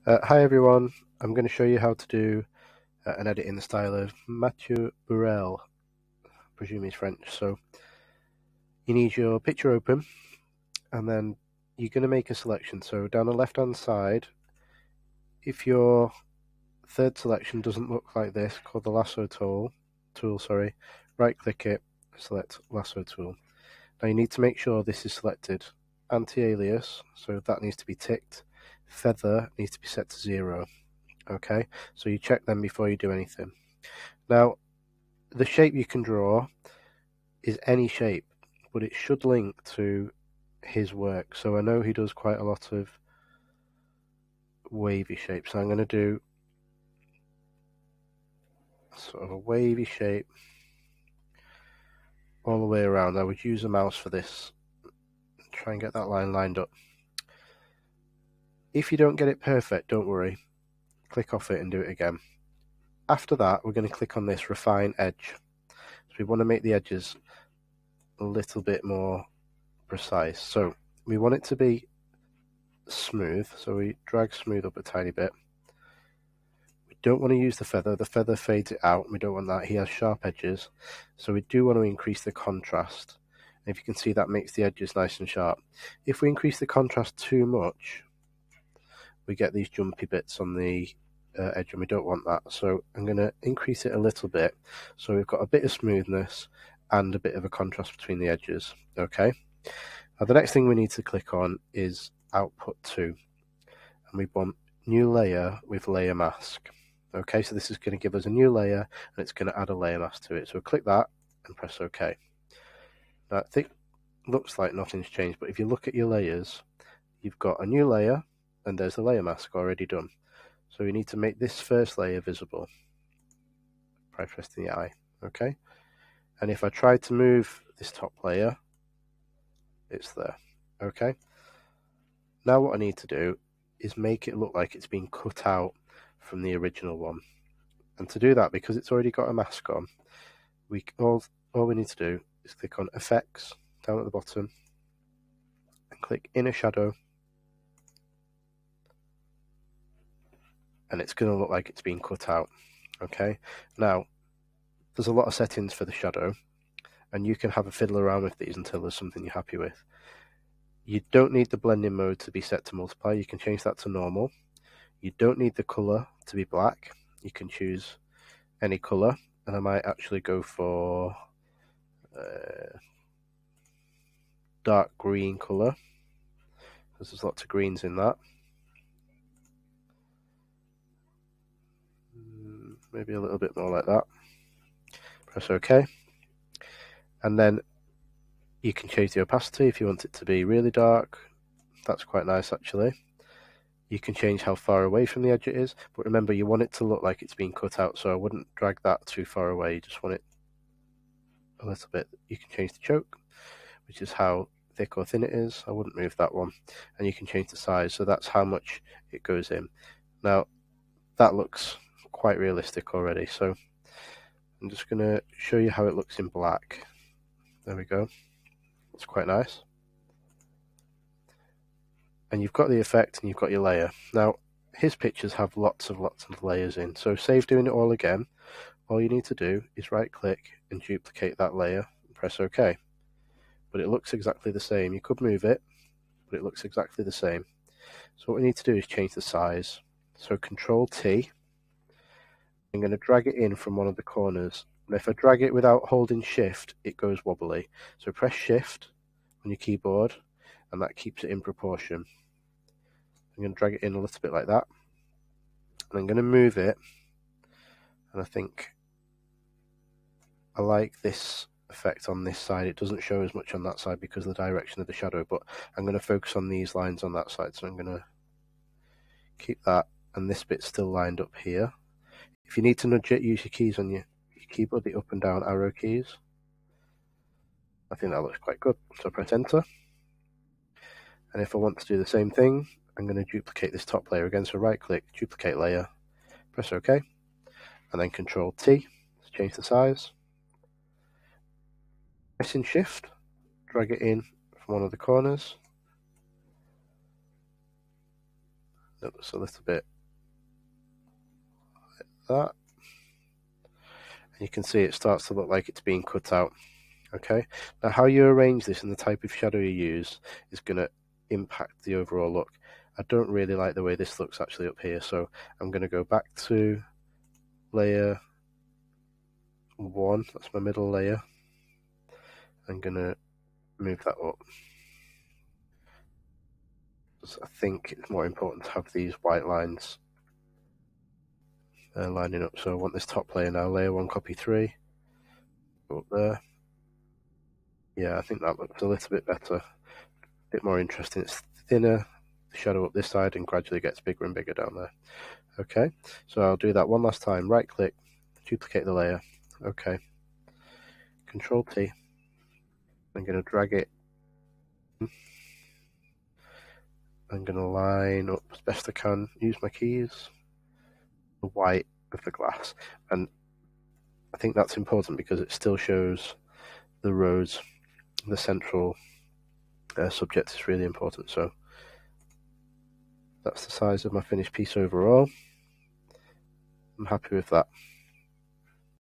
Hi everyone, I'm going to show you how to do an edit in the style of Matthieu Bourel, I presume he's French. So you need your picture open and then you're going to make a selection. So down the left hand side, if your third selection doesn't look like this, called the lasso tool, right click it, select lasso tool. Now you need to make sure this is selected. Anti-alias, so that needs to be ticked. Feather needs to be set to 0. Okay, so you check them before you do anything. Now, the shape you can draw is any shape, but it should link to his work. So I know he does quite a lot of wavy shapes. So I'm going to do sort of a wavy shape all the way around. I would use a mouse for this. Try and get that line lined up. If you don't get it perfect, don't worry. Click off it and do it again. After that, we're going to click on this Refine Edge. So we want to make the edges a little bit more precise. So we want it to be smooth, so we drag smooth up a tiny bit. We don't want to use the feather fades it out, we don't want that. He has sharp edges, so we do want to increase the contrast. And if you can see, that makes the edges nice and sharp. If we increase the contrast too much, we get these jumpy bits on the edge, and we don't want that. So I'm going to increase it a little bit, so we've got a bit of smoothness and a bit of a contrast between the edges. Okay, now the next thing we need to click on is output 2, and we want new layer with layer mask. Okay, so this is going to give us a new layer and it's going to add a layer mask to it. So click that and press OK. Now it looks like nothing's changed, but if you look at your layers, you've got a new layer and there's the layer mask already done. So we need to make this first layer visible by pressing the I. Okay, and if I try to move this top layer, it's there. Okay, now what I need to do is make it look like it's been cut out from the original one. And to do that, because it's already got a mask on, all we need to do is click on Effects down at the bottom and click Inner Shadow, and it's going to look like it's been cut out. Okay, now there's a lot of settings for the shadow, and you can have a fiddle around with these until there's something you're happy with. You don't need the blending mode to be set to multiply, you can change that to normal. You don't need the color to be black, you can choose any color, and I might actually go for dark green color, because there's lots of greens in that. Maybe a little bit more like that. Press OK, and then you can change the opacity if you want it to be really dark. That's quite nice actually. You can change how far away from the edge it is, but remember, you want it to look like it's been cut out, so I wouldn't drag that too far away. You just want it a little bit. You can change the choke, which is how thick or thin it is. I wouldn't move that one. And you can change the size, so that's how much it goes in. Now that looks quite realistic already, so I'm just going to show you how it looks in black. There we go. It's quite nice. And you've got the effect and you've got your layer. Now his pictures have lots of layers in, so save doing it all again. All you need to do is right click and duplicate that layer and press OK. But it looks exactly the same. You could move it, but it looks exactly the same. So what we need to do is change the size. So Control T, I'm going to drag it in from one of the corners. And if I drag it without holding Shift, it goes wobbly. So press Shift on your keyboard, and that keeps it in proportion. I'm going to drag it in a little bit like that. And I'm going to move it, and I think I like this effect on this side. It doesn't show as much on that side because of the direction of the shadow, but I'm going to focus on these lines on that side. So I'm going to keep that, and this bit's still lined up here. If you need to nudge it, use your keys on your keyboard, the up and down arrow keys. I think that looks quite good. So press enter. And if I want to do the same thing, I'm going to duplicate this top layer again. So right click, duplicate layer, press OK, and then Control T to change the size. Pressing Shift, drag it in from one of the corners. That looks a little bit that. And you can see it starts to look like it's being cut out. Okay, now how you arrange this and the type of shadow you use is going to impact the overall look. I don't really like the way this looks actually up here, so I'm going to go back to layer 1, that's my middle layer. I'm going to move that up. I think it's more important to have these white lines lining up. So I want this top layer now, layer 1, copy 3, go up there. Yeah, I think that looks a little bit better, a bit more interesting. It's thinner, the shadow up this side, and gradually gets bigger and bigger down there. Okay, so I'll do that one last time. Right click, duplicate the layer. Okay, Control T. I'm going to drag it. I'm going to line up as best I can, use my keys, the white of the glass. And I think that's important because it still shows the roads. The central subject is really important. So that's the size of my finished piece overall. I'm happy with that.